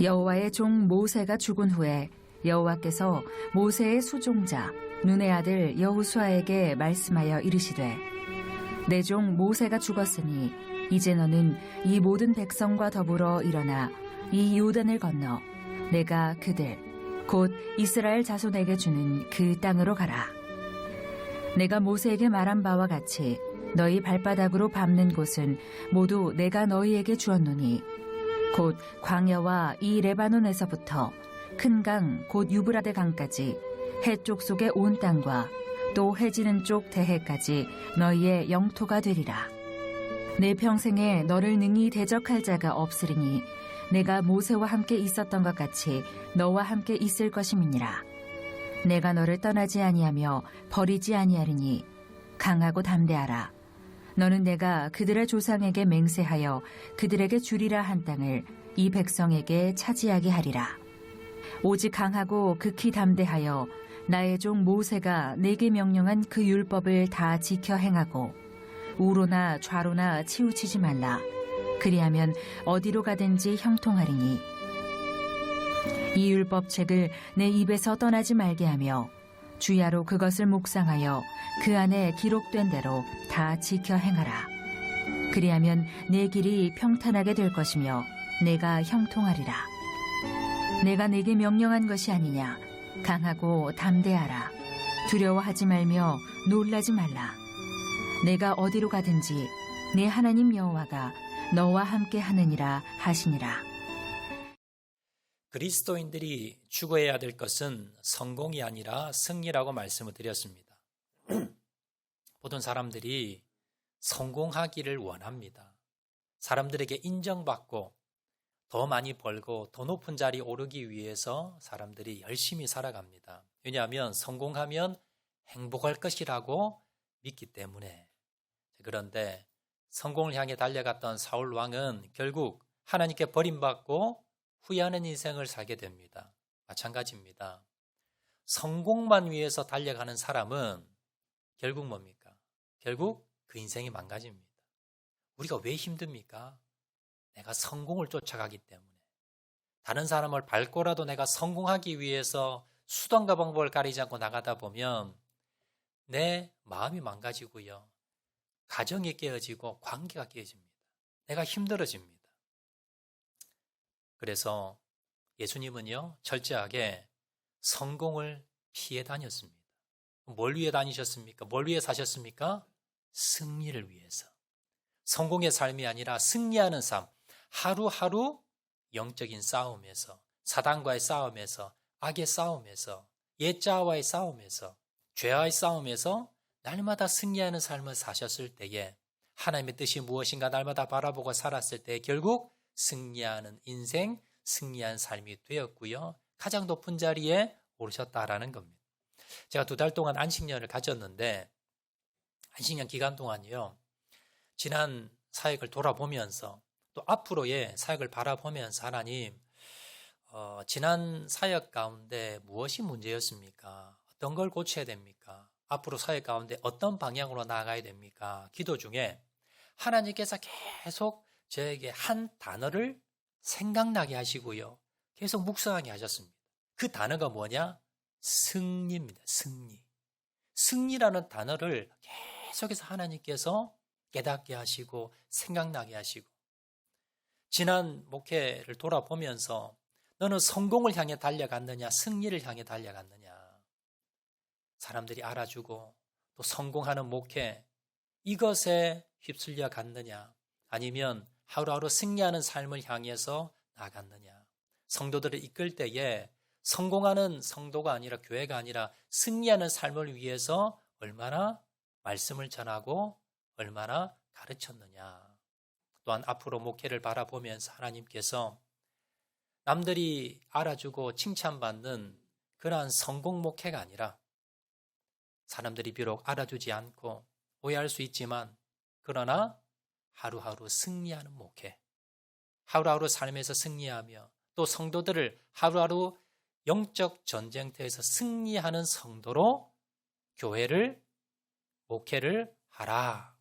여호와의 종 모세가 죽은 후에 여호와께서 모세의 수종자 눈의 아들 여호수아에게 말씀하여 이르시되 내 종 모세가 죽었으니 이제 너는 이 모든 백성과 더불어 일어나 이 요단을 건너 내가 그들 곧 이스라엘 자손에게 주는 그 땅으로 가라. 내가 모세에게 말한 바와 같이 너희 발바닥으로 밟는 곳은 모두 내가 너희에게 주었노니 곧 광야와 이 레바논에서부터 큰 강 곧 유브라데 강까지 해쪽 속의 온 땅과 또 해지는 쪽 대해까지 너희의 영토가 되리라. 내 평생에 너를 능히 대적할 자가 없으리니 내가 모세와 함께 있었던 것 같이 너와 함께 있을 것임이니라. 내가 너를 떠나지 아니하며 버리지 아니하리니 강하고 담대하라. 너는 내가 그들의 조상에게 맹세하여 그들에게 주리라 한 땅을 이 백성에게 차지하게 하리라. 오직 강하고 극히 담대하여 나의 종 모세가 내게 명령한 그 율법을 다 지켜 행하고 우로나 좌로나 치우치지 말라. 그리하면 어디로 가든지 형통하리니 이 율법책을 내 입에서 떠나지 말게 하며 주야로 그것을 묵상하여 그 안에 기록된 대로 다 지켜 행하라. 그리하면 내 길이 평탄하게 될 것이며 내가 형통하리라. 내가 네게 명령한 것이 아니냐. 강하고 담대하라. 두려워하지 말며 놀라지 말라. 내가 어디로 가든지 내 하나님 여호와가 너와 함께 하느니라 하시니라. 그리스도인들이 추구해야 될 것은 성공이 아니라 승리라고 말씀을 드렸습니다. 모든 사람들이 성공하기를 원합니다. 사람들에게 인정받고 더 많이 벌고 더 높은 자리에 오르기 위해서 사람들이 열심히 살아갑니다. 왜냐하면 성공하면 행복할 것이라고 믿기 때문에. 그런데 성공을 향해 달려갔던 사울 왕은 결국 하나님께 버림받고 후회하는 인생을 살게 됩니다. 마찬가지입니다. 성공만 위해서 달려가는 사람은 결국 뭡니까? 결국 그 인생이 망가집니다. 우리가 왜 힘듭니까? 내가 성공을 쫓아가기 때문에. 다른 사람을 밟고라도 내가 성공하기 위해서 수단과 방법을 가리지 않고 나가다 보면 내 마음이 망가지고요. 가정이 깨어지고 관계가 깨어집니다. 내가 힘들어집니다. 그래서 예수님은요, 철저하게 성공을 피해 다녔습니다. 뭘 위해 다니셨습니까? 뭘 위해 사셨습니까? 승리를 위해서. 성공의 삶이 아니라 승리하는 삶. 하루하루 영적인 싸움에서, 사단과의 싸움에서, 악의 싸움에서, 옛자와의 싸움에서, 죄와의 싸움에서 날마다 승리하는 삶을 사셨을 때에 하나님의 뜻이 무엇인가 날마다 바라보고 살았을 때 결국 승리하는 인생, 승리한 삶이 되었고요. 가장 높은 자리에 오르셨다라는 겁니다. 제가 2달 동안 안식년을 가졌는데 안식년 기간 동안이요. 지난 사역을 돌아보면서 또 앞으로의 사역을 바라보면서 하나님, 지난 사역 가운데 무엇이 문제였습니까? 어떤 걸 고쳐야 됩니까? 앞으로 사역 가운데 어떤 방향으로 나아가야 됩니까? 기도 중에 하나님께서 계속 저에게 한 단어를 생각나게 하시고요. 계속 묵상하게 하셨습니다. 그 단어가 뭐냐? 승리입니다. 승리. 승리라는 단어를 계속해서 하나님께서 깨닫게 하시고 생각나게 하시고 지난 목회를 돌아보면서 너는 성공을 향해 달려갔느냐 승리를 향해 달려갔느냐 사람들이 알아주고 또 성공하는 목회 이것에 휩쓸려 갔느냐 아니면 하루하루 승리하는 삶을 향해서 나갔느냐 성도들을 이끌 때에 성공하는 성도가 아니라 교회가 아니라 승리하는 삶을 위해서 얼마나 말씀을 전하고 얼마나 가르쳤느냐 또한 앞으로 목회를 바라보면서 하나님께서 남들이 알아주고 칭찬받는 그러한 성공 목회가 아니라 사람들이 비록 알아주지 않고 오해할 수 있지만 그러나 하루하루 승리하는 목회 하루하루 삶에서 승리하며 또 성도들을 하루하루 영적 전쟁터에서 승리하는 성도로 교회를 목회를 하라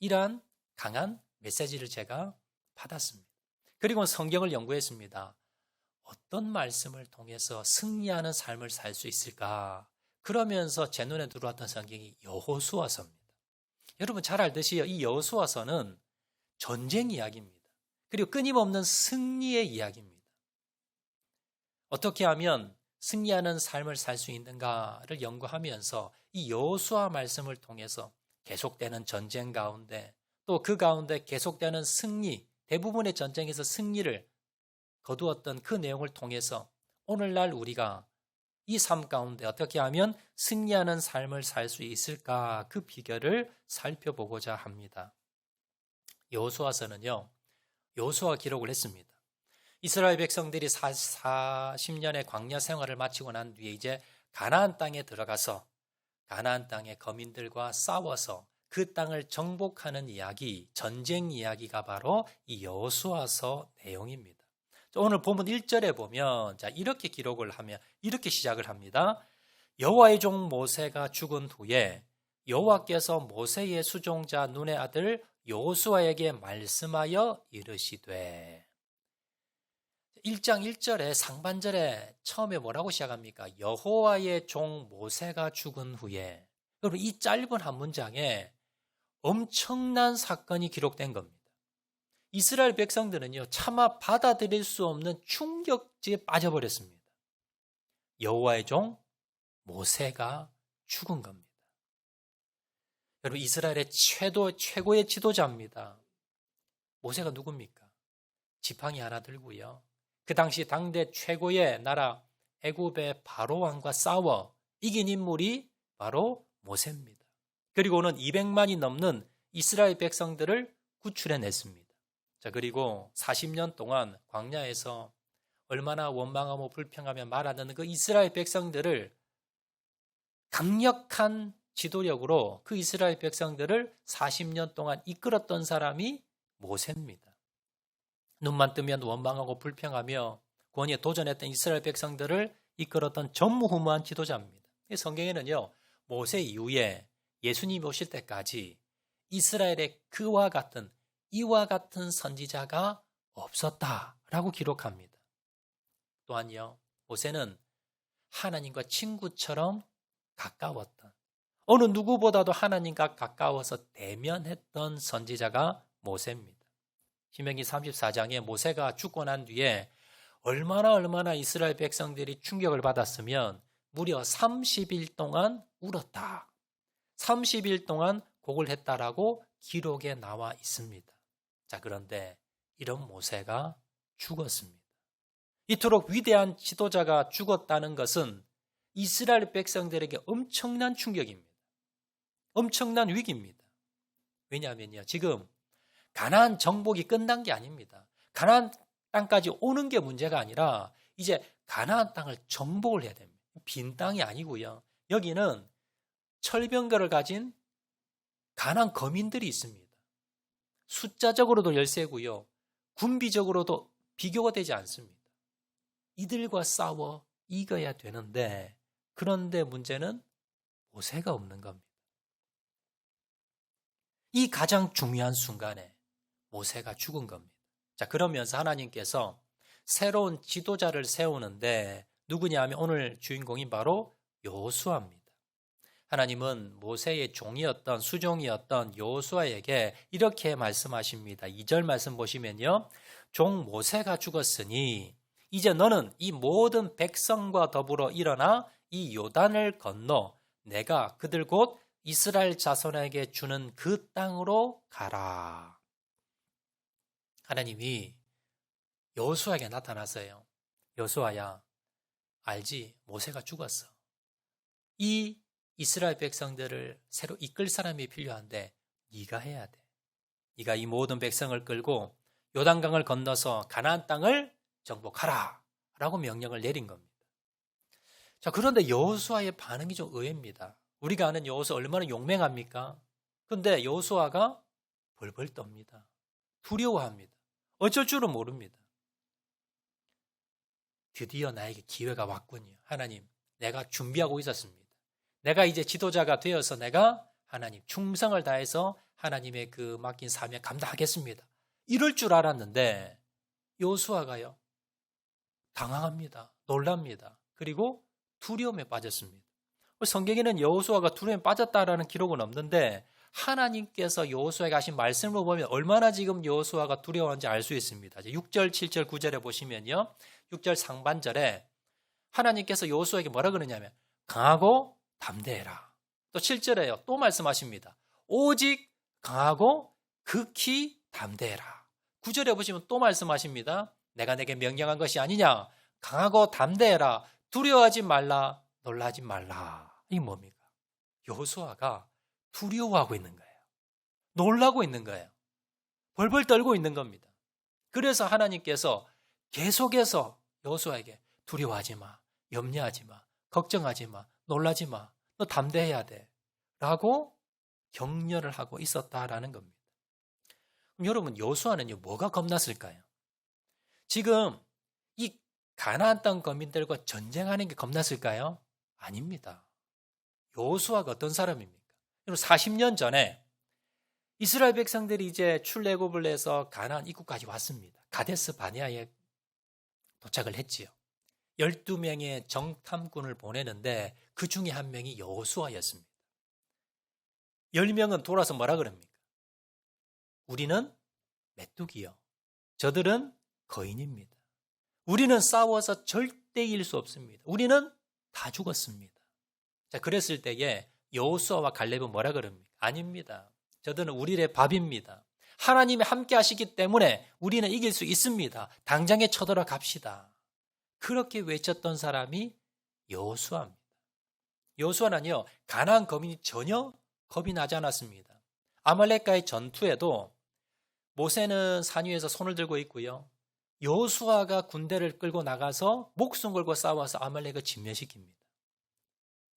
이러한 강한 메시지를 제가 받았습니다. 그리고 성경을 연구했습니다. 어떤 말씀을 통해서 승리하는 삶을 살 수 있을까? 그러면서 제 눈에 들어왔던 성경이 여호수아서입니다. 여러분 잘 알듯이 이 여호수아서는 전쟁 이야기입니다. 그리고 끊임없는 승리의 이야기입니다. 어떻게 하면 승리하는 삶을 살 수 있는가를 연구하면서 이 여호수아 말씀을 통해서 계속되는 전쟁 가운데 또 그 가운데 계속되는 승리, 대부분의 전쟁에서 승리를 거두었던 그 내용을 통해서 오늘날 우리가 이 삶 가운데 어떻게 하면 승리하는 삶을 살 수 있을까 그 비결을 살펴보고자 합니다. 여호수아서는요, 여호수아가 기록을 했습니다. 이스라엘 백성들이 40년의 광야 생활을 마치고 난 뒤에 이제 가나안 땅에 들어가서 가나안 땅의 거민들과 싸워서 그 땅을 정복하는 이야기, 전쟁 이야기가 바로 이 여호수아서 내용입니다. 오늘 본문 1절에 보면 이렇게 기록을 하며 이렇게 시작을 합니다. 여호와의 종 모세가 죽은 후에 여호와께서 모세의 수종자 눈의 아들 여호수아에게 말씀하여 이르시되 1장 1절에 상반절에 처음에 뭐라고 시작합니까? 여호와의 종 모세가 죽은 후에. 여러분 이 짧은 한 문장에 엄청난 사건이 기록된 겁니다. 이스라엘 백성들은요 차마 받아들일 수 없는 충격지에 빠져버렸습니다. 여호와의 종 모세가 죽은 겁니다. 여러분 이스라엘의 최고의 지도자입니다. 모세가 누굽니까? 지팡이 하나 들고요. 그 당시 당대 최고의 나라 애굽의 바로 왕과 싸워 이긴 인물이 바로 모세입니다. 그리고는 200만이 넘는 이스라엘 백성들을 구출해냈습니다. 자, 그리고 40년 동안 광야에서 얼마나 원망하고 불평하며 말하는 그 이스라엘 백성들을 강력한 지도력으로 그 이스라엘 백성들을 40년 동안 이끌었던 사람이 모세입니다. 눈만 뜨면 원망하고 불평하며 권위에 도전했던 이스라엘 백성들을 이끌었던 전무후무한 지도자입니다. 성경에는요, 모세 이후에 예수님이 오실 때까지 이스라엘에 이와 같은 선지자가 없었다라고 기록합니다. 또한요, 모세는 하나님과 친구처럼 가까웠던, 어느 누구보다도 하나님과 가까워서 대면했던 선지자가 모세입니다. 신명기 34장에 모세가 죽고 난 뒤에 얼마나 이스라엘 백성들이 충격을 받았으면 무려 30일 동안 울었다. 30일 동안 곡을 했다라고 기록에 나와 있습니다. 자, 그런데 이런 모세가 죽었습니다. 이토록 위대한 지도자가 죽었다는 것은 이스라엘 백성들에게 엄청난 충격입니다. 엄청난 위기입니다. 왜냐하면요, 지금 가나안 정복이 끝난 게 아닙니다. 가나안 땅까지 오는 게 문제가 아니라 이제 가나안 땅을 정복을 해야 됩니다. 빈 땅이 아니고요. 여기는 철병거를 가진 가나안 거민들이 있습니다. 숫자적으로도 열세고요. 군비적으로도 비교가 되지 않습니다. 이들과 싸워 이겨야 되는데, 그런데 문제는 모세가 없는 겁니다. 이 가장 중요한 순간에 모세가 죽은 겁니다. 자, 그러면서 하나님께서 새로운 지도자를 세우는데 누구냐 하면 오늘 주인공이 바로 여호수아입니다. 하나님은 모세의 종이었던 수종이었던 여호수아에게 이렇게 말씀하십니다. 2절 말씀 보시면요. 종 모세가 죽었으니 이제 너는 이 모든 백성과 더불어 일어나 이 요단을 건너 내가 그들 곧 이스라엘 자손에게 주는 그 땅으로 가라. 하나님이 여호수아에게 나타나서요. 여호수아야, 알지? 모세가 죽었어. 이 이스라엘 백성들을 새로 이끌 사람이 필요한데 네가 해야 돼. 네가 이 모든 백성을 끌고 요단강을 건너서 가나안 땅을 정복하라 라고 명령을 내린 겁니다. 자, 그런데 여호수아의 반응이 좀 의외입니다. 우리가 아는 여호수아 얼마나 용맹합니까? 그런데 여호수아가 벌벌 떱니다. 두려워합니다. 어쩔 줄은 모릅니다. 드디어 나에게 기회가 왔군요. 하나님, 내가 준비하고 있었습니다. 내가 이제 지도자가 되어서 내가 하나님 충성을 다해서 하나님의 그 맡긴 사명 감당하겠습니다. 이럴 줄 알았는데 여호수아가요, 당황합니다. 놀랍니다. 그리고 두려움에 빠졌습니다. 성경에는 여호수아가 두려움에 빠졌다라는 기록은 없는데 하나님께서 여호수아에게 하신 말씀을 보면 얼마나 지금 여호수아가 두려워하는지 알 수 있습니다. 6절, 7절, 9절에 보시면요. 6절 상반절에 하나님께서 여호수아에게 뭐라 그러냐면 강하고 담대해라. 또 7절에요. 또 말씀하십니다. 오직 강하고 극히 담대해라. 9절에 보시면 또 말씀하십니다. 내가 내게 명령한 것이 아니냐. 강하고 담대해라. 두려워하지 말라. 놀라지 말라. 이게 뭡니까? 여호수아가 두려워하고 있는 거예요. 놀라고 있는 거예요. 벌벌 떨고 있는 겁니다. 그래서 하나님께서 계속해서 여호수아에게 두려워하지 마. 염려하지 마. 걱정하지 마. 놀라지 마. 너 담대해야 돼. 라고 격려를 하고 있었다라는 겁니다. 그럼 여러분 여호수아는요 뭐가 겁났을까요? 지금 이 가나안 땅 거민들과 전쟁하는 게 겁났을까요? 아닙니다. 여호수아가 어떤 사람입니까? 40년 전에 이스라엘 백성들이 이제 출애굽을 해서 가나안 입구까지 왔습니다. 가데스 바네아에 도착을 했지요. 12명의 정탐꾼을 보내는데 그 중에 한 명이 여호수아였습니다. 10명은 돌아서 뭐라 그럽니까? 우리는 메뚜기요. 저들은 거인입니다. 우리는 싸워서 절대 이길 수 없습니다. 우리는 다 죽었습니다. 자, 그랬을 때에 여호수아와 갈렙은 뭐라 그럽니까? 아닙니다. 저들은 우리의 밥입니다. 하나님이 함께 하시기 때문에 우리는 이길 수 있습니다. 당장에 쳐들어 갑시다. 그렇게 외쳤던 사람이 여호수아입니다. 여호수아는요, 가나안 거민이 전혀 겁이 나지 않았습니다. 아말렉과의 전투에도 모세는 산 위에서 손을 들고 있고요. 여호수아가 군대를 끌고 나가서 목숨 걸고 싸워서 아말렉을 진멸시킵니다.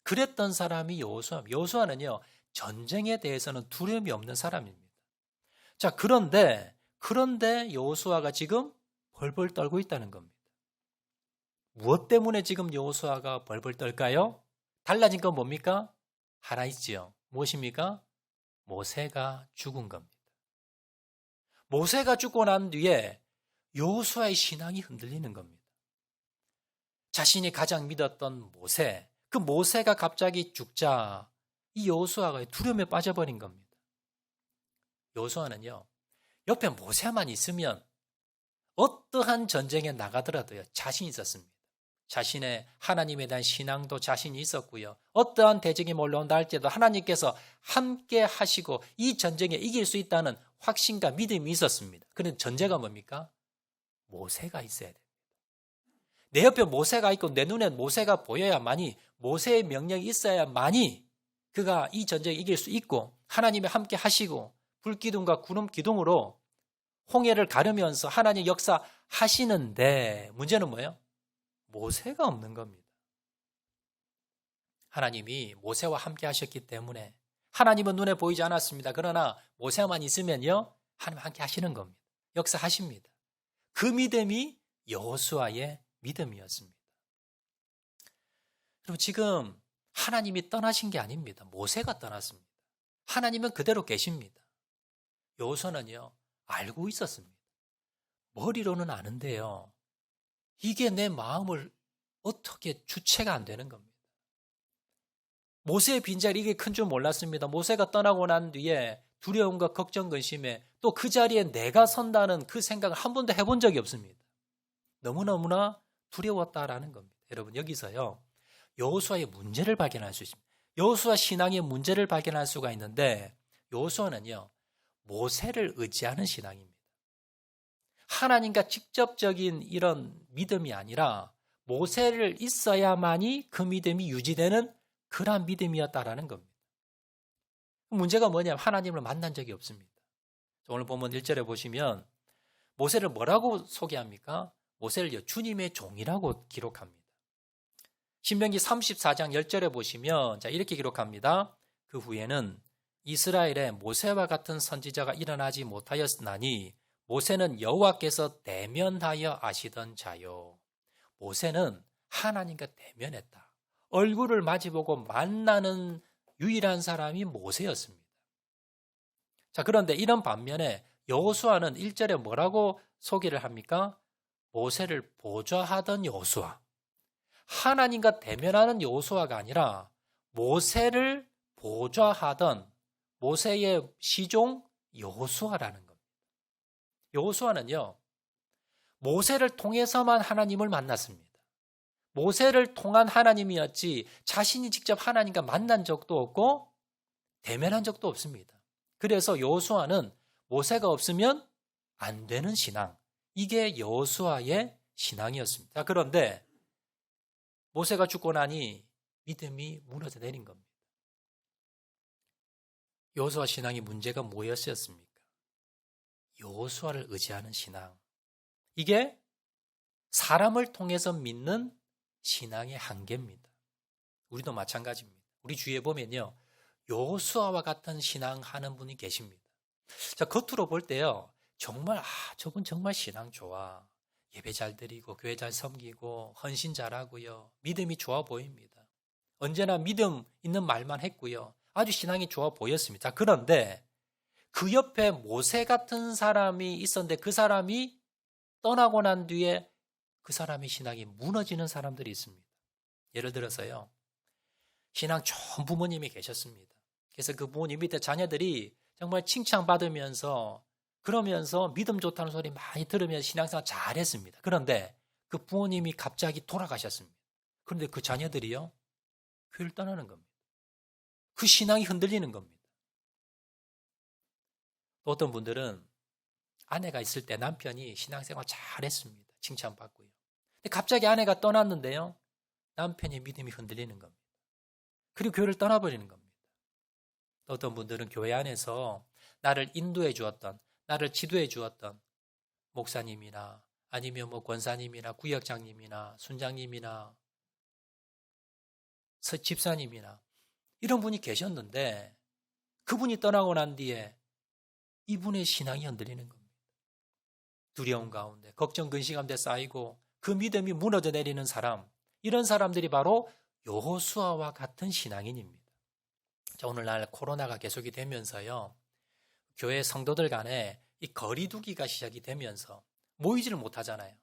그랬던 사람이 여호수아입니다. 여호수아는요, 전쟁에 대해서는 두려움이 없는 사람입니다. 자, 그런데 여호수아가 지금 벌벌 떨고 있다는 겁니다. 무엇 때문에 지금 여호수아가 벌벌 떨까요? 달라진 건 뭡니까? 하나 있지요. 무엇입니까? 모세가 죽은 겁니다. 모세가 죽고 난 뒤에 여호수아의 신앙이 흔들리는 겁니다. 자신이 가장 믿었던 모세, 그 모세가 갑자기 죽자 이 여호수아가 두려움에 빠져버린 겁니다. 여호수아는요, 옆에 모세만 있으면 어떠한 전쟁에 나가더라도요, 자신이 있었습니다. 자신의 하나님에 대한 신앙도 자신이 있었고요. 어떠한 대적이 몰려온다 할지라도 하나님께서 함께 하시고 이 전쟁에 이길 수 있다는 확신과 믿음이 있었습니다. 그런데 전제가 뭡니까? 모세가 있어야 됩니다. 내 옆에 모세가 있고 내 눈에 모세가 보여야만이, 모세의 명령이 있어야만이 그가 이 전쟁에 이길 수 있고 하나님이 함께 하시고 불기둥과 구름 기둥으로 홍해를 가르면서 하나님 역사 하시는데 문제는 뭐예요? 모세가 없는 겁니다. 하나님이 모세와 함께 하셨기 때문에 하나님은 눈에 보이지 않았습니다. 그러나 모세만 있으면요, 하나님 함께 하시는 겁니다. 역사하십니다. 그 믿음이 여호수아의 믿음이었습니다. 그럼 지금 하나님이 떠나신 게 아닙니다. 모세가 떠났습니다. 하나님은 그대로 계십니다. 여호수아는요, 알고 있었습니다. 머리로는 아는데요, 이게 내 마음을 어떻게 주체가 안 되는 겁니다. 모세의 빈자리 이게 큰 줄 몰랐습니다. 모세가 떠나고 난 뒤에 두려움과 걱정, 근심에 또 그 자리에 내가 선다는 그 생각을 한 번도 해본 적이 없습니다. 너무너무나 두려웠다라는 겁니다. 여러분, 여기서요, 여호수아의 문제를 발견할 수 있습니다. 여호수아 신앙의 문제를 발견할 수가 있는데, 여호수아는요, 모세를 의지하는 신앙입니다. 하나님과 직접적인 이런 믿음이 아니라 모세를 있어야만이 그 믿음이 유지되는 그러한 믿음이었다라는 겁니다. 문제가 뭐냐면 하나님을 만난 적이 없습니다. 오늘 본문 1절에 보시면 모세를 뭐라고 소개합니까? 모세를 주님의 종이라고 기록합니다. 신명기 34장 10절에 보시면 이렇게 기록합니다. 그 후에는 이스라엘에 모세와 같은 선지자가 일어나지 못하였으나니 모세는 여호와께서 대면하여 아시던 자요. 모세는 하나님과 대면했다. 얼굴을 마주보고 만나는 유일한 사람이 모세였습니다. 자, 그런데 이런 반면에 여호수아는 1절에 뭐라고 소개를 합니까? 모세를 보좌하던 여호수아, 하나님과 대면하는 여호수아가 아니라 모세를 보좌하던 모세의 시종 여호수아라는 겁니다. 여호수아는요, 모세를 통해서만 하나님을 만났습니다. 모세를 통한 하나님이었지 자신이 직접 하나님과 만난 적도 없고 대면한 적도 없습니다. 그래서 여호수아는 모세가 없으면 안 되는 신앙, 이게 여호수아의 신앙이었습니다. 그런데 모세가 죽고 나니 믿음이 무너져 내린 겁니다. 여호수아 신앙의 문제가 뭐였습니까? 여호수아를 의지하는 신앙. 이게 사람을 통해서 믿는 신앙의 한계입니다. 우리도 마찬가지입니다. 우리 주위에 보면요, 여호수아와 같은 신앙하는 분이 계십니다. 자, 겉으로 볼 때요, 정말 저분 정말 신앙 좋아. 예배 잘 드리고 교회 잘 섬기고 헌신 잘하고요. 믿음이 좋아 보입니다. 언제나 믿음 있는 말만 했고요. 아주 신앙이 좋아 보였습니다. 그런데 그 옆에 모세 같은 사람이 있었는데 그 사람이 떠나고 난 뒤에 그 사람의 신앙이 무너지는 사람들이 있습니다. 예를 들어서요, 신앙 좋은 부모님이 계셨습니다. 그래서 그 부모님 밑에 자녀들이 정말 칭찬받으면서 그러면서 믿음 좋다는 소리 많이 들으면서 신앙생활 잘했습니다. 그런데 그 부모님이 갑자기 돌아가셨습니다. 그런데 그 자녀들이요, 교회를 떠나는 겁니다. 그 신앙이 흔들리는 겁니다. 또 어떤 분들은 아내가 있을 때 남편이 신앙생활 잘했습니다. 칭찬받고요. 근데 갑자기 아내가 떠났는데요, 남편의 믿음이 흔들리는 겁니다. 그리고 교회를 떠나버리는 겁니다. 또 어떤 분들은 교회 안에서 나를 인도해 주었던, 나를 지도해 주었던 목사님이나 아니면 권사님이나 구역장님이나 순장님이나 집사님이나 이런 분이 계셨는데 그분이 떠나고 난 뒤에 이분의 신앙이 흔들리는 겁니다. 두려움 가운데, 걱정, 근심 가운데 쌓이고 그 믿음이 무너져 내리는 사람, 이런 사람들이 바로 여호수아와 같은 신앙인입니다. 자, 오늘날 코로나가 계속이 되면서요, 교회 성도들 간에 이 거리두기가 시작이 되면서 모이지를 못하잖아요.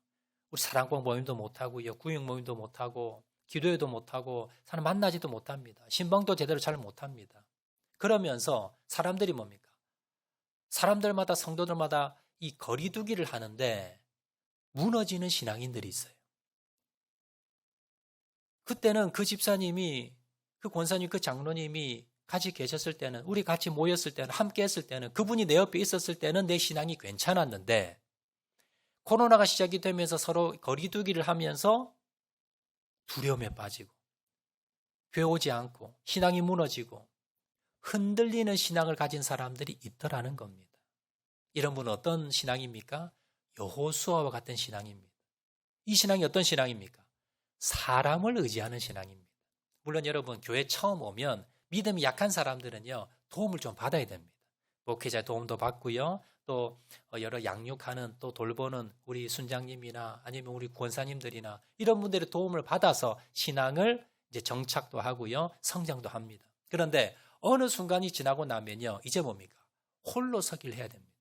우리 사랑방 모임도 못하고요, 구역 모임도 못하고, 기도회도 못하고, 사람 만나지도 못합니다. 신방도 제대로 잘 못합니다. 그러면서 사람들이 뭡니까? 사람들마다, 성도들마다 이 거리두기를 하는데 무너지는 신앙인들이 있어요. 그때는 그 집사님이, 그 권사님, 그 장로님이 같이 계셨을 때는, 우리 같이 모였을 때는, 함께 했을 때는, 그분이 내 옆에 있었을 때는 내 신앙이 괜찮았는데 코로나가 시작이 되면서 서로 거리두기를 하면서 두려움에 빠지고 교회 오지 않고 신앙이 무너지고 흔들리는 신앙을 가진 사람들이 있더라는 겁니다. 이런 분은 어떤 신앙입니까? 여호수아와 같은 신앙입니다. 이 신앙이 어떤 신앙입니까? 사람을 의지하는 신앙입니다. 물론 여러분, 교회 처음 오면 믿음이 약한 사람들은요, 도움을 좀 받아야 됩니다. 목회자의 도움도 받고요, 또 여러 양육하는, 또 돌보는 우리 순장님이나 아니면 우리 권사님들이나 이런 분들의 도움을 받아서 신앙을 이제 정착도 하고요, 성장도 합니다. 그런데 어느 순간이 지나고 나면요, 이제 뭡니까? 홀로 서기를 해야 됩니다.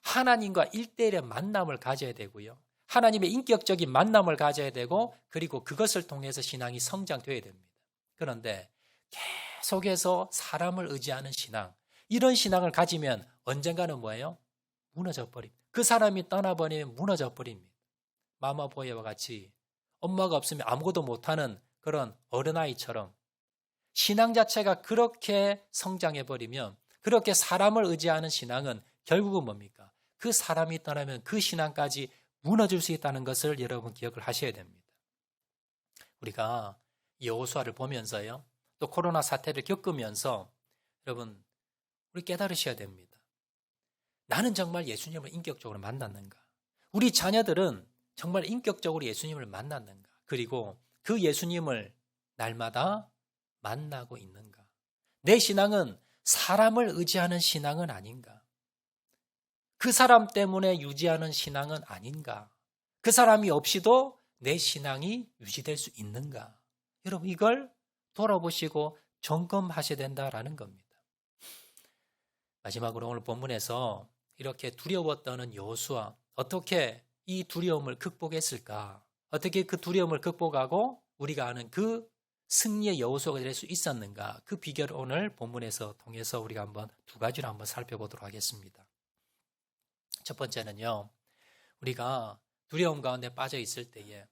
하나님과 1대1의 만남을 가져야 되고요, 하나님의 인격적인 만남을 가져야 되고, 그리고 그것을 통해서 신앙이 성장되어야 됩니다. 그런데 계속해서 사람을 의지하는 신앙, 이런 신앙을 가지면 언젠가는 뭐예요? 무너져 버립니다. 그 사람이 떠나버리면 무너져 버립니다. 마마보이와 같이 엄마가 없으면 아무것도 못하는 그런 어린아이처럼 신앙 자체가 그렇게 성장해버리면, 그렇게 사람을 의지하는 신앙은 결국은 뭡니까? 그 사람이 떠나면 그 신앙까지 무너질 수 있다는 것을 여러분 기억을 하셔야 됩니다. 우리가 여호수아를 보면서요, 또 코로나 사태를 겪으면서 여러분, 우리 깨달으셔야 됩니다. 나는 정말 예수님을 인격적으로 만났는가? 우리 자녀들은 정말 인격적으로 예수님을 만났는가? 그리고 그 예수님을 날마다 만나고 있는가? 내 신앙은 사람을 의지하는 신앙은 아닌가? 그 사람 때문에 유지하는 신앙은 아닌가? 그 사람이 없이도 내 신앙이 유지될 수 있는가? 여러분, 이걸 돌아보시고 점검하셔야 된다라는 겁니다. 마지막으로 오늘 본문에서 이렇게 두려워 떠는 여호수아, 어떻게 이 두려움을 극복했을까? 어떻게 그 두려움을 극복하고 우리가 아는 그 승리의 여호수아가 될 수 있었는가? 그 비결을 오늘 본문에서 통해서 우리가 한번 두 가지로 한번 살펴보도록 하겠습니다. 첫 번째는요, 우리가 두려움 가운데 빠져 있을 때에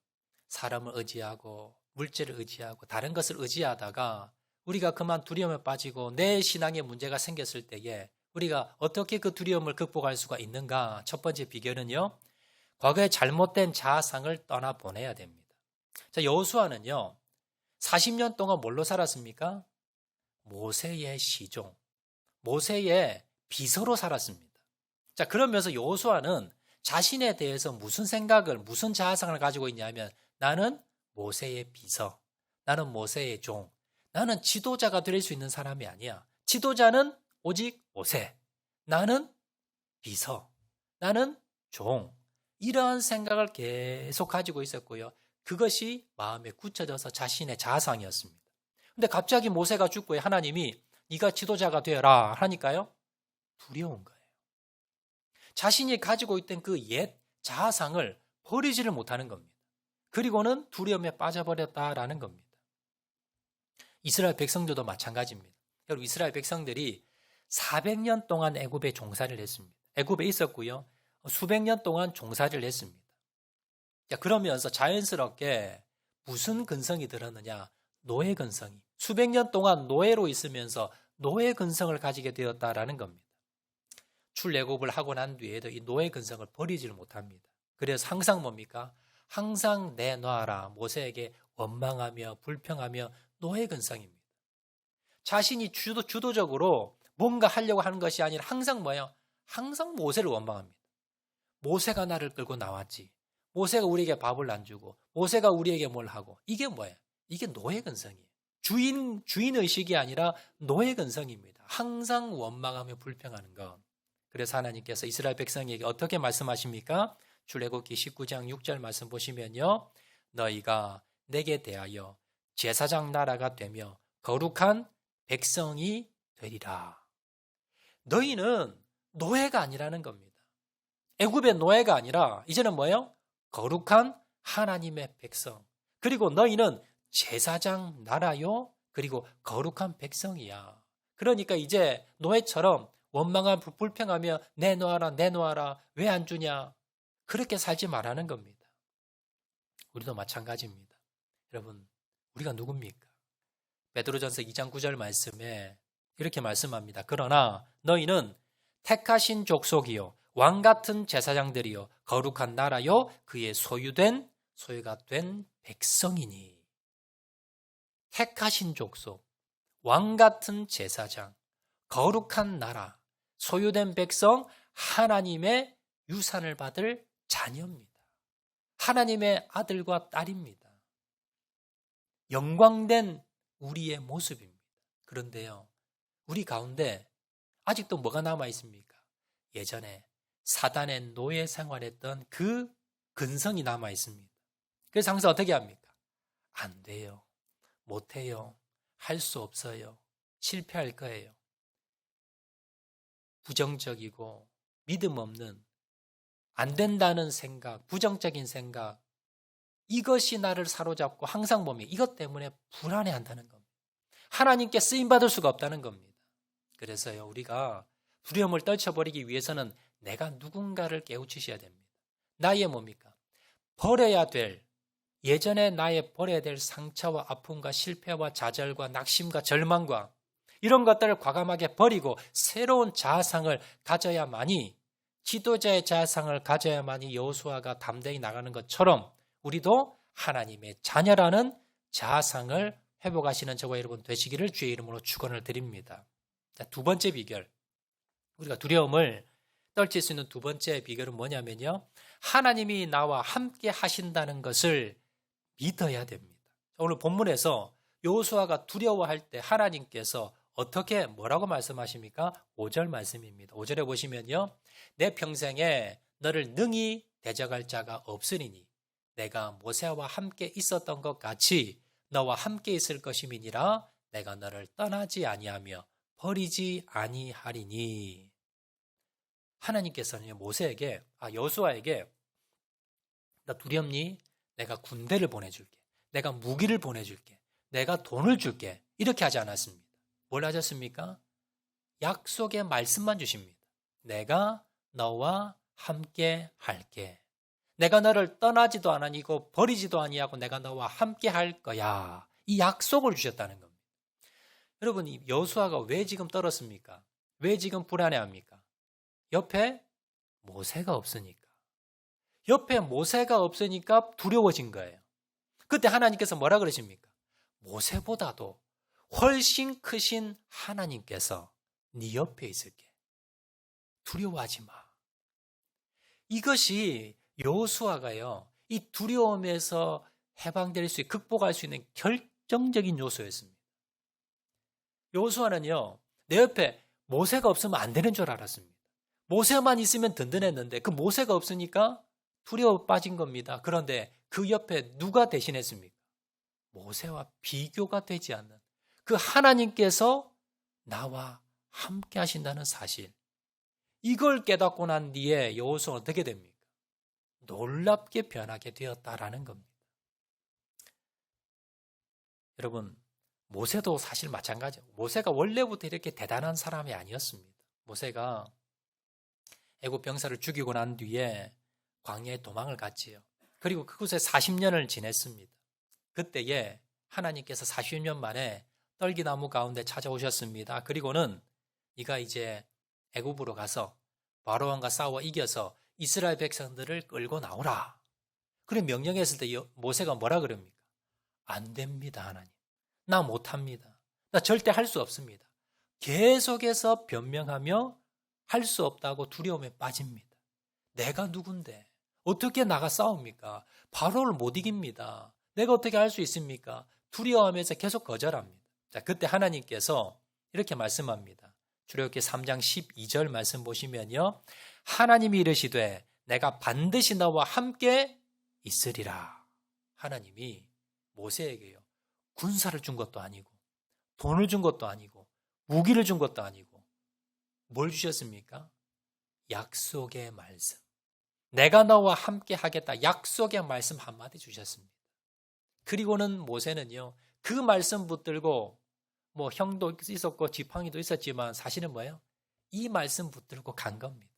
사람을 의지하고 물질을 의지하고 다른 것을 의지하다가 우리가 그만 두려움에 빠지고 내 신앙에 문제가 생겼을 때에 우리가 어떻게 그 두려움을 극복할 수가 있는가? 첫 번째 비결은요, 과거의 잘못된 자아상을 떠나보내야 됩니다. 자, 여호수아는요, 40년 동안 뭘로 살았습니까? 모세의 시종, 모세의 비서로 살았습니다. 자, 그러면서 여호수아는 자신에 대해서 무슨 생각을, 무슨 자아상을 가지고 있냐면, 나는 모세의 비서, 나는 모세의 종, 나는 지도자가 될 수 있는 사람이 아니야. 지도자는 오직 모세, 나는 비서, 나는 종. 이러한 생각을 계속 가지고 있었고요. 그것이 마음에 굳혀져서 자신의 자아상이었습니다. 근데 갑자기 모세가 죽고 하나님이 네가 지도자가 되어라 하니까요, 두려운 거예요. 자신이 가지고 있던 그 옛 자아상을 버리지를 못하는 겁니다. 그리고는 두려움에 빠져버렸다라는 겁니다. 이스라엘 백성들도 마찬가지입니다. 여러분, 이스라엘 백성들이 400년 동안 애굽에 종살이를 했습니다. 애굽에 있었고요. 수백 년 동안 종살이를 했습니다. 자, 그러면서 자연스럽게 무슨 근성이 들었느냐? 노예 근성이. 수백 년 동안 노예로 있으면서 노예 근성을 가지게 되었다라는 겁니다. 출애굽을 하고 난 뒤에도 이 노예 근성을 버리지를 못합니다. 그래서 항상 뭡니까? 항상 내놔라. 모세에게 원망하며 불평하며 노예 근성입니다. 자신이 주도적으로 뭔가 하려고 하는 것이 아니라 항상 뭐예요? 항상 모세를 원망합니다. 모세가 나를 끌고 나왔지. 모세가 우리에게 밥을 안 주고 모세가 우리에게 뭘 하고. 이게 뭐예요? 이게 노예 근성이에요. 주인의식이 아니라 노예 근성입니다. 항상 원망하며 불평하는 것. 그래서 하나님께서 이스라엘 백성에게 어떻게 말씀하십니까? 출애굽기 19장 6절 말씀 보시면요, 너희가 내게 대하여 제사장 나라가 되며 거룩한 백성이 되리라. 너희는 노예가 아니라는 겁니다. 애굽의 노예가 아니라 이제는 뭐예요? 거룩한 하나님의 백성. 그리고 너희는 제사장 나라요. 그리고 거룩한 백성이야. 그러니까 이제 노예처럼 원망하고 불평하며 내놓아라 왜 안 주냐, 그렇게 살지 말라는 겁니다. 우리도 마찬가지입니다. 여러분, 우리가 누굽니까? 베드로전서 2장 9절 말씀에 이렇게 말씀합니다. 그러나 너희는 택하신 족속이요 왕같은 제사장들이요 거룩한 나라요 그의 소유가 된 백성이니. 택하신 족속, 왕같은 제사장, 거룩한 나라, 소유된 백성, 하나님의 유산을 받을 자녀입니다. 하나님의 아들과 딸입니다. 영광된 우리의 모습입니다. 그런데요, 우리 가운데 아직도 뭐가 남아 있습니까? 예전에 사단의 노예 생활했던 그 근성이 남아 있습니다. 그래서 항상 어떻게 합니까? 안 돼요. 못해요. 할 수 없어요. 실패할 거예요. 부정적이고 믿음 없는, 안 된다는 생각, 부정적인 생각, 이것이 나를 사로잡고 항상 보면 이것 때문에 불안해한다는 겁니다. 하나님께 쓰임받을 수가 없다는 겁니다. 그래서요, 우리가 두려움을 떨쳐버리기 위해서는 내가 누군가를 깨우치셔야 됩니다. 나의 뭡니까? 버려야 될, 예전에 나의 버려야 될 상처와 아픔과 실패와 좌절과 낙심과 절망과 이런 것들을 과감하게 버리고 새로운 자아상을 가져야만이, 지도자의 자아상을 가져야만이 여호수아가 담대히 나가는 것처럼 우리도 하나님의 자녀라는 자아상을 회복하시는 저와 여러분 되시기를 주의 이름으로 축원을 드립니다. 자, 두 번째 비결, 우리가 두려움을 떨칠 수 있는 두 번째 비결은 뭐냐면요, 하나님이 나와 함께 하신다는 것을 믿어야 됩니다. 오늘 본문에서 여호수아가 두려워할 때 하나님께서 어떻게 뭐라고 말씀하십니까? 5절 말씀입니다. 5절에 보시면요, 내 평생에 너를 능히 대적할 자가 없으리니 내가 모세와 함께 있었던 것 같이 너와 함께 있을 것임이니라. 내가 너를 떠나지 아니하며 버리지 아니하리니. 하나님께서는 모세에게, 여호수아에게 나 두렵니? 내가 군대를 보내줄게. 내가 무기를 보내줄게. 내가 돈을 줄게. 이렇게 하지 않았습니다. 뭘 하셨습니까? 약속의 말씀만 주십니다. 내가 너와 함께 할게. 내가 너를 떠나지도 아니고 버리지도 아니하고 내가 너와 함께 할 거야. 이 약속을 주셨다는 겁니다. 여러분, 이 여호수아가 왜 지금 떨었습니까? 왜 지금 불안해합니까? 옆에 모세가 없으니까. 옆에 모세가 없으니까 두려워진 거예요. 그때 하나님께서 뭐라 그러십니까? 모세보다도 훨씬 크신 하나님께서 네 옆에 있을게. 두려워하지 마. 이것이 여호수아가요, 이 두려움에서 해방될 수, 극복할 수 있는 결정적인 요소였습니다. 여호수아는요, 내 옆에 모세가 없으면 안 되는 줄 알았습니다. 모세만 있으면 든든했는데 그 모세가 없으니까 두려워 빠진 겁니다. 그런데 그 옆에 누가 대신했습니까? 모세와 비교가 되지 않는 그 하나님께서 나와 함께 하신다는 사실. 이걸 깨닫고 난 뒤에 여호수아는 어떻게 됩니까? 놀랍게 변하게 되었다라는 겁니다. 여러분, 모세도 사실 마찬가지예요. 모세가 원래부터 이렇게 대단한 사람이 아니었습니다. 모세가 애굽 병사를 죽이고 난 뒤에 광야에 도망을 갔지요. 그리고 그곳에 40년을 지냈습니다. 그때에 하나님께서 40년 만에 떨기나무 가운데 찾아오셨습니다. 그리고는 네가 이제 애굽으로 가서 바로왕과 싸워 이겨서 이스라엘 백성들을 끌고 나오라. 그래 명령했을 때 모세가 뭐라 그럽니까? 안 됩니다, 하나님. 나 못합니다. 나 절대 할 수 없습니다. 계속해서 변명하며 할 수 없다고 두려움에 빠집니다. 내가 누군데? 어떻게 나가 싸웁니까? 바로를 못 이깁니다. 내가 어떻게 할 수 있습니까? 두려워하면서 계속 거절합니다. 자, 그때 하나님께서 이렇게 말씀합니다. 출애굽기 3장 12절 말씀 보시면요. 하나님이 이르시되 내가 반드시 너와 함께 있으리라. 하나님이 모세에게요. 군사를 준 것도 아니고 돈을 준 것도 아니고 무기를 준 것도 아니고 뭘 주셨습니까? 약속의 말씀. 내가 너와 함께 하겠다. 약속의 말씀 한마디 주셨습니다. 그리고는 모세는요. 그 말씀 붙들고 뭐 형도 있었고 지팡이도 있었지만 사실은 뭐예요? 이 말씀 붙들고 간 겁니다.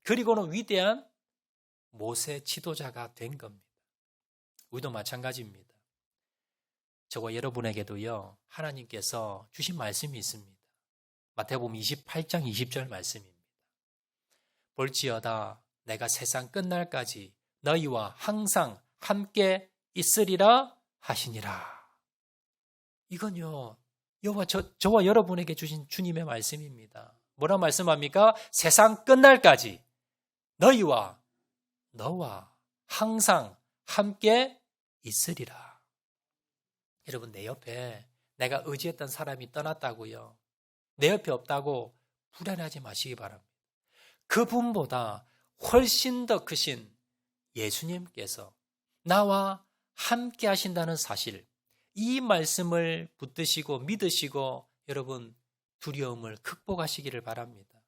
그리고는 위대한 모세 지도자가 된 겁니다. 우리도 마찬가지입니다. 저와 여러분에게도요. 하나님께서 주신 말씀이 있습니다. 마태복음 28장 20절 말씀입니다. 볼지어다 내가 세상 끝날까지 너희와 항상 함께 있으리라 하시니라. 이건요. 저와 여러분에게 주신 주님의 말씀입니다. 뭐라 말씀합니까? 세상 끝날까지 너와 항상 함께 있으리라. 여러분, 내 옆에 내가 의지했던 사람이 떠났다고요. 내 옆에 없다고 불안하지 마시기 바랍니다. 그분보다 훨씬 더 크신 예수님께서 나와 함께 하신다는 사실, 이 말씀을 붙드시고 믿으시고 여러분 두려움을 극복하시기를 바랍니다.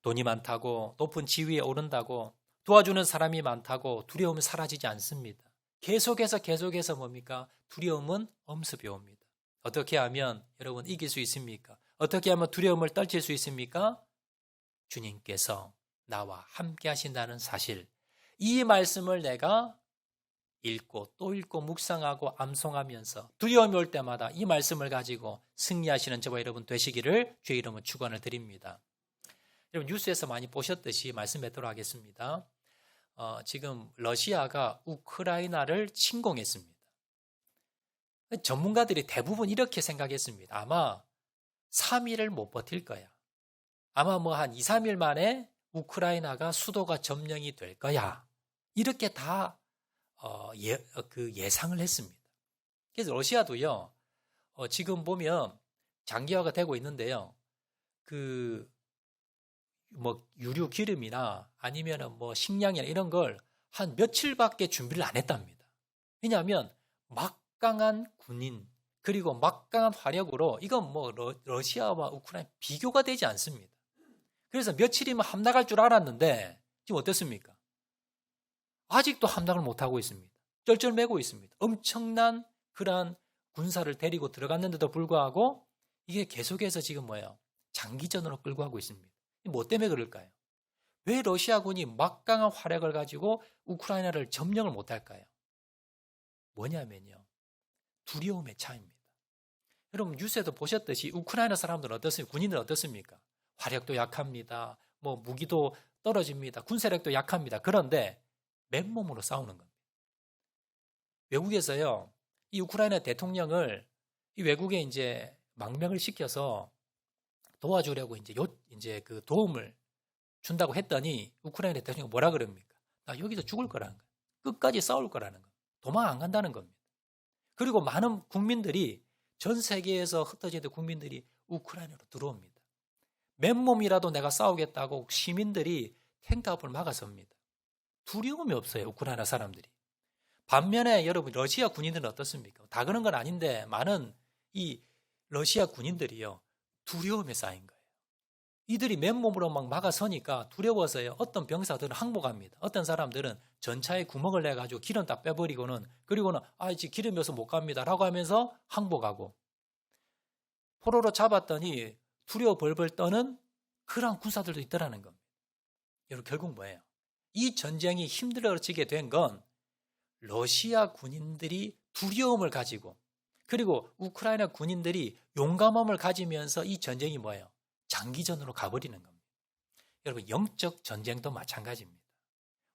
돈이 많다고 높은 지위에 오른다고 도와주는 사람이 많다고 두려움은 사라지지 않습니다. 계속해서 뭡니까? 두려움은 엄습해 옵니다. 어떻게 하면 여러분 이길 수 있습니까? 어떻게 하면 두려움을 떨칠 수 있습니까? 주님께서 나와 함께 하신다는 사실, 이 말씀을 내가 읽고 또 읽고 묵상하고 암송하면서 두려움이 올 때마다 이 말씀을 가지고 승리하시는 저와 여러분 되시기를 주의 이름으로 축원을 드립니다. 여러분 뉴스에서 많이 보셨듯이 말씀 맺도록 하겠습니다. 지금 러시아가 우크라이나를 침공했습니다. 전문가들이 대부분 이렇게 생각했습니다. 아마 3일을 못 버틸 거야. 아마 한 2, 3일 만에 우크라이나가 수도가 점령이 될 거야. 이렇게 다 예상을 했습니다. 그래서 러시아도요, 지금 보면 장기화가 되고 있는데요. 유류 기름이나 아니면 식량이나 이런 걸 한 며칠밖에 준비를 안 했답니다. 왜냐하면 막강한 군인 그리고 막강한 화력으로 이건 러시아와 우크라이나 비교가 되지 않습니다. 그래서 며칠이면 함나갈 줄 알았는데 지금 어떻습니까? 아직도 함락을 못하고 있습니다. 쩔쩔매고 있습니다. 엄청난 그러한 군사를 데리고 들어갔는데도 불구하고 이게 계속해서 지금 뭐예요? 장기전으로 끌고 가고 있습니다. 뭐 때문에 그럴까요? 왜 러시아군이 막강한 화력을 가지고 우크라이나를 점령을 못할까요? 뭐냐면요, 두려움의 차이입니다. 여러분 뉴스에도 보셨듯이 우크라이나 사람들은 어떻습니까? 군인들은 어떻습니까? 화력도 약합니다. 뭐 무기도 떨어집니다. 군사력도 약합니다. 그런데 맨몸으로 싸우는 겁니다. 외국에서요, 이 우크라이나 대통령을 이 외국에 이제 망명을 시켜서 도와주려고 이제 그 도움을 준다고 했더니 우크라이나 대통령이 뭐라 그럽니까? 나 여기서 죽을 거라는 거예요. 끝까지 싸울 거라는 거예요. 도망 안 간다는 겁니다. 그리고 많은 국민들이, 전 세계에서 흩어진 국민들이 우크라이나로 들어옵니다. 맨몸이라도 내가 싸우겠다고 시민들이 탱크 앞을 막아섭니다. 두려움이 없어요, 우크라이나 사람들이. 반면에 여러분 러시아 군인들은 어떻습니까? 다 그런 건 아닌데 많은 이 러시아 군인들이요, 두려움에 쌓인 거예요. 이들이 맨몸으로 막 막아서니까 두려워서요, 어떤 병사들은 항복합니다. 어떤 사람들은 전차에 구멍을 내가지고 기름 다 빼버리고는, 그리고는 이제 기름이 없어서 못 갑니다 라고 하면서 항복하고, 포로로 잡았더니 두려워 벌벌 떠는 그런 군사들도 있더라는 겁니다. 여러분 결국 뭐예요? 이 전쟁이 힘들어지게 된 건 러시아 군인들이 두려움을 가지고, 그리고 우크라이나 군인들이 용감함을 가지면서 이 전쟁이 뭐예요? 장기전으로 가버리는 겁니다. 여러분 영적 전쟁도 마찬가지입니다.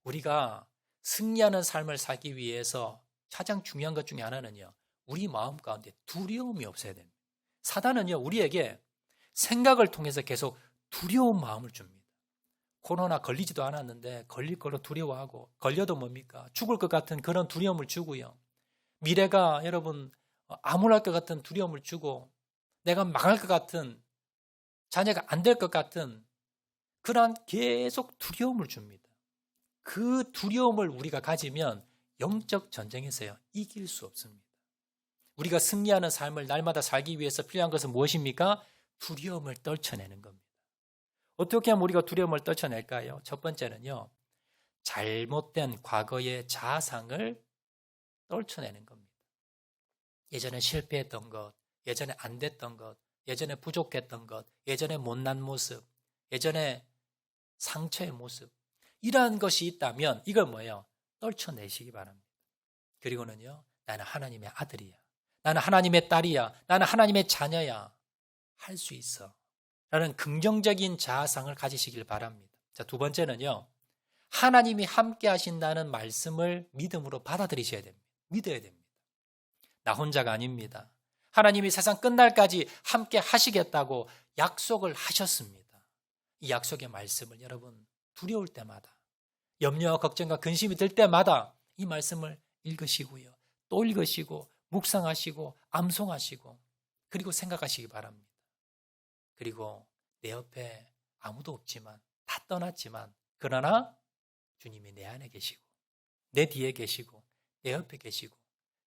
우리가 승리하는 삶을 살기 위해서 가장 중요한 것 중에 하나는요, 우리 마음 가운데 두려움이 없어야 됩니다. 사단은요, 우리에게 생각을 통해서 계속 두려운 마음을 줍니다. 코로나 걸리지도 않았는데 걸릴 걸로 두려워하고, 걸려도 뭡니까? 죽을 것 같은 그런 두려움을 주고요. 미래가 여러분 암울할 것 같은 두려움을 주고, 내가 망할 것 같은, 자녀가 안 될 것 같은 그러한 계속 두려움을 줍니다. 그 두려움을 우리가 가지면 영적 전쟁에서요, 이길 수 없습니다. 우리가 승리하는 삶을 날마다 살기 위해서 필요한 것은 무엇입니까? 두려움을 떨쳐내는 겁니다. 어떻게 하면 우리가 두려움을 떨쳐낼까요? 첫 번째는요, 잘못된 과거의 자아상을 떨쳐내는 겁니다. 예전에 실패했던 것, 예전에 안 됐던 것, 예전에 부족했던 것, 예전에 못난 모습, 예전에 상처의 모습, 이러한 것이 있다면 이걸 뭐예요? 떨쳐내시기 바랍니다. 그리고는요, 나는 하나님의 아들이야, 나는 하나님의 딸이야, 나는 하나님의 자녀야, 할 수 있어 라는 긍정적인 자아상을 가지시길 바랍니다. 자, 두 번째는요, 하나님이 함께 하신다는 말씀을 믿음으로 받아들이셔야 됩니다. 믿어야 됩니다. 나 혼자가 아닙니다. 하나님이 세상 끝날까지 함께 하시겠다고 약속을 하셨습니다. 이 약속의 말씀을 여러분 두려울 때마다, 염려와 걱정과 근심이 들 때마다 이 말씀을 읽으시고요, 또 읽으시고 묵상하시고 암송하시고, 그리고 생각하시기 바랍니다. 그리고 내 옆에 아무도 없지만, 다 떠났지만, 그러나 주님이 내 안에 계시고, 내 뒤에 계시고, 내 옆에 계시고,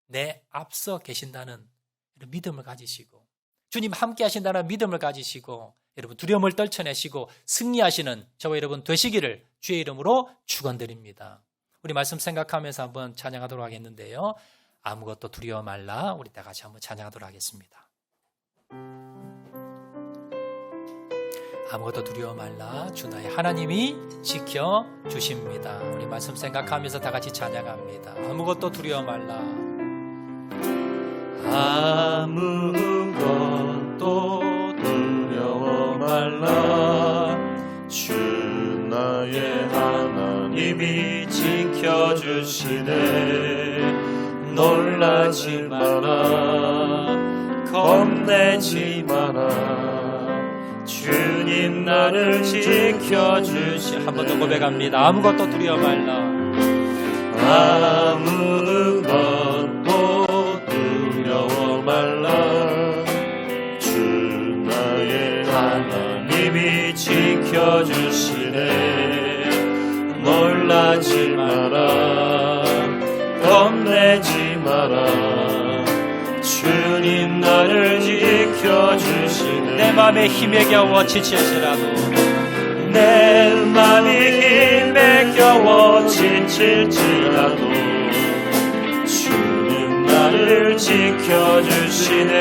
내 앞서 계신다는 이런 믿음을 가지시고, 주님 함께 하신다는 믿음을 가지시고, 여러분 두려움을 떨쳐내시고 승리하시는 저와 여러분 되시기를 주의 이름으로 축원드립니다. 우리 말씀 생각하면서 한번 찬양하도록 하겠는데요, 아무것도 두려워 말라, 우리 다 같이 한번 찬양하도록 하겠습니다. 아무것도 두려워 말라, 주 나의 하나님이 지켜주십니다. 우리 말씀 생각하면서 다 같이 찬양합니다. 아무것도 두려워 말라, 아무것도 두려워 말라, 주 나의 하나님이 지켜주시네. 놀라지 마라, 겁내지 마라, 주님 나를 지켜주시. 한 번 더 고백합니다. 아무것도 두려워 말라, 아무것도 두려워 말라, 주 나의 하나님이 지켜주시네. 놀라지 마라, 겁내지 마라, 주님 나를 지켜주시네. 내 맘에 힘에 겨워 지칠지라도, 내 맘이 힘에 겨워 지칠지라도 주는 나를 지켜주시네.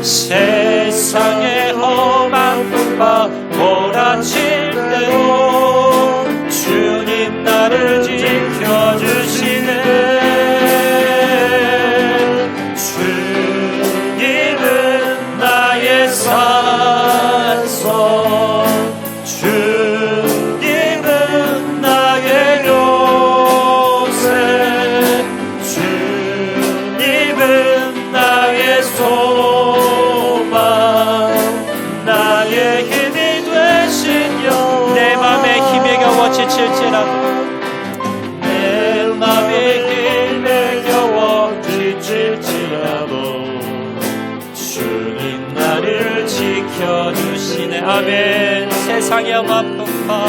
세상의 험한 풍파 몰아칠 때도 주님 나를 지켜주시네. 주님은 나의 산성, 주님은 나의 요새, 주님은 나의 소망, 나의 힘이 되신 여호와. 내 맘에 힘에 겨워 지칠지라도 내 맘에 힘에 겨워 지칠지라도 주님 나를 지켜주시네. 아멘. 세상의 험한 풍파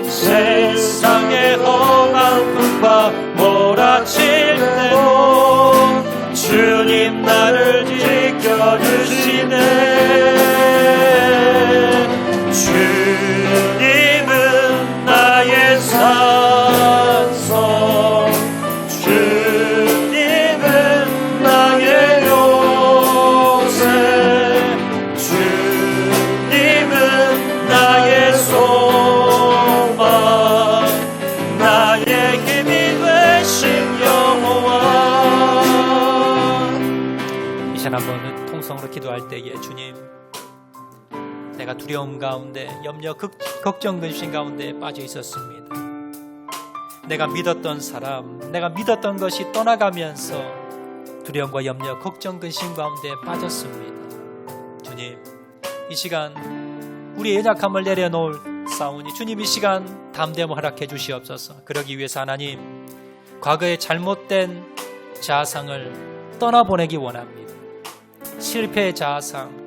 세상의 험한 풍파 몰아칠 때도 주님 나를 지켜주시네. 주님은 나의 산성, 주님은 나의 요새, 주님은 나의 소망, 나의 힘이 되신 여호와. 이 시간 한번 통성으로 기도할 때에 주님, 내가 두려움 가운데 염려 걱정 근심 가운데 빠져 있었습니다. 내가 믿었던 사람, 내가 믿었던 것이 떠나가면서 두려움과 염려 걱정 근심 가운데 빠졌습니다. 주님, 이 시간 우리의 연약함을 내려놓을 싸우니 주님 이 시간 담대함을 허락해 주시옵소서. 그러기 위해서 하나님, 과거의 잘못된 자아상을 떠나보내기 원합니다. 실패의 자아상,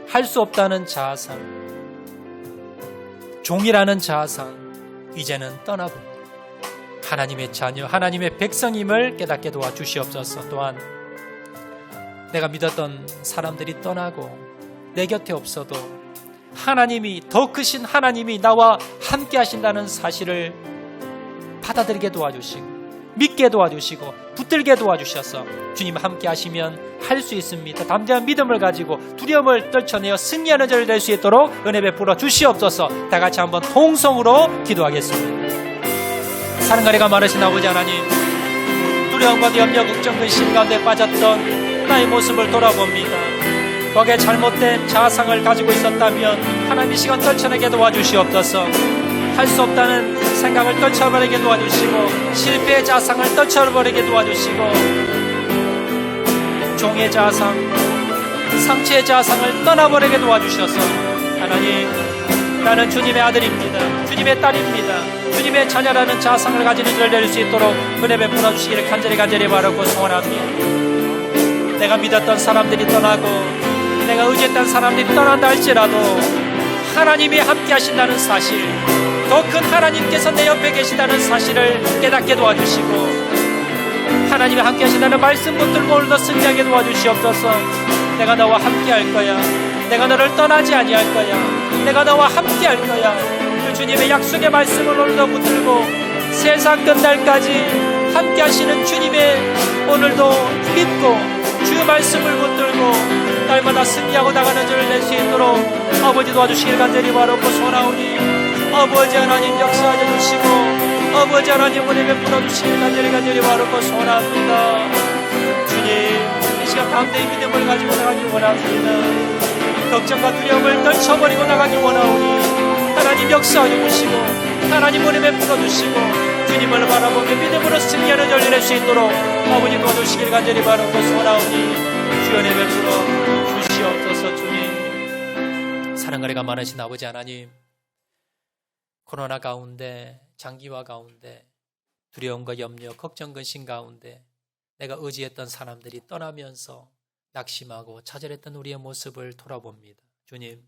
할 수 없다는 자아상, 종이라는 자아상, 이제는 떠나봅니다. 하나님의 자녀, 하나님의 백성임을 깨닫게 도와주시옵소서. 또한 내가 믿었던 사람들이 떠나고 내 곁에 없어도 하나님이, 더 크신 하나님이 나와 함께 하신다는 사실을 받아들이게 도와주시고 믿게 도와주시고 붙들게 도와주셔서 주님 함께 하시면 할 수 있습니다. 담대한 믿음을 가지고 두려움을 떨쳐내어 승리하는 자를 될 수 있도록 은혜 베풀어 주시옵소서. 다 같이 한번 통성으로 기도하겠습니다. 사랑가리가 많으신 아버지 하나님, 두려움과 염려 걱정 근심 가운데 빠졌던 나의 모습을 돌아봅니다. 거기에 잘못된 자아상을 가지고 있었다면 하나님 이 시간 떨쳐내게 도와주시옵소서. 할 수 없다는 생각을 떨쳐버리게 도와주시고 실패의 자아상을 떨쳐버리게 도와주시고 종의 자아상, 상처의 자아상을 떠나버리게 도와주셔서 하나님, 나는 주님의 아들입니다. 주님의 딸입니다. 주님의 자녀라는 자아상을 가진 이들을 낼 수 있도록 은혜 베풀어 주시기를 간절히 바라고 소원합니다. 내가 믿었던 사람들이 떠나고 내가 의지했던 사람들이 떠난다 할지라도 하나님이 함께 하신다는 사실, 더 큰 하나님께서 내 옆에 계시다는 사실을 깨닫게 도와주시고 하나님이 함께 하신다는 말씀 붙들고 오늘도 승리하게 도와주시옵소서. 내가 너와 함께 할 거야. 내가 너를 떠나지 아니할 거야. 내가 너와 함께 할 거야. 그 주님의 약속의 말씀을 오늘도 붙들고 세상 끝날까지 함께 하시는 주님의 오늘도 믿고 주의 말씀을 붙들고 날마다 승리하고 나가는 줄을 낼 수 있도록 아버지 도와주시길 간절히 바라고 소원하오니 아버지 하나님 역사하여 주시고 아버지 하나님 은혜 베풀어 주시길 간절히 바라고 소원합니다. 주님, 이 시간 담대히 믿음을 가지고 나가기 원합니다. 걱정과 두려움을 떨쳐버리고 나가기 원하오니 하나님 역사하여 주시고 하나님 은혜 베풀어 주시고 주님을 바라보며 믿음으로 승리하는 전리 낼 수 있도록 아버지 도와주시길 간절히 바라고 소원하오니 주여 은혜 베풀어 주시옵소서. 주님, 사랑가리가 많으신 아버지 하나님, 코로나 가운데, 장기화 가운데, 두려움과 염려, 걱정, 근심 가운데 내가 의지했던 사람들이 떠나면서 낙심하고 좌절했던 우리의 모습을 돌아봅니다. 주님,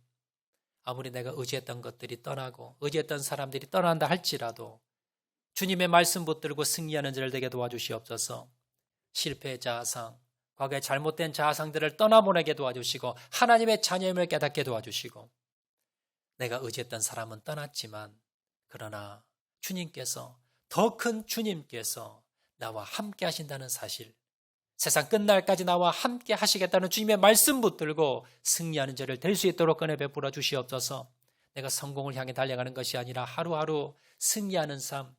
아무리 내가 의지했던 것들이 떠나고 의지했던 사람들이 떠난다 할지라도 주님의 말씀 붙들고 승리하는 자를 되게 도와주시옵소서. 실패의 자아상, 과거의 잘못된 자아상들을 떠나보내게 도와주시고 하나님의 자녀임을 깨닫게 도와주시고 내가 의지했던 사람은 떠났지만 그러나 주님께서, 더 큰 주님께서 나와 함께 하신다는 사실, 세상 끝날까지 나와 함께 하시겠다는 주님의 말씀 붙들고 승리하는 저를 될 수 있도록 은혜 베풀어 주시옵소서. 내가 성공을 향해 달려가는 것이 아니라 하루하루 승리하는 삶,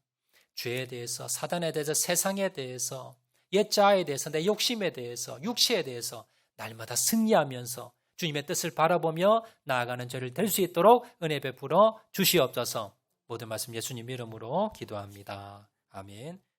죄에 대해서, 사단에 대해서, 세상에 대해서, 옛자아에 대해서, 내 욕심에 대해서, 육체에 대해서 날마다 승리하면서 주님의 뜻을 바라보며 나아가는 저를 될 수 있도록 은혜 베풀어 주시옵소서. 모든 말씀 예수님 이름으로 기도합니다. 아멘.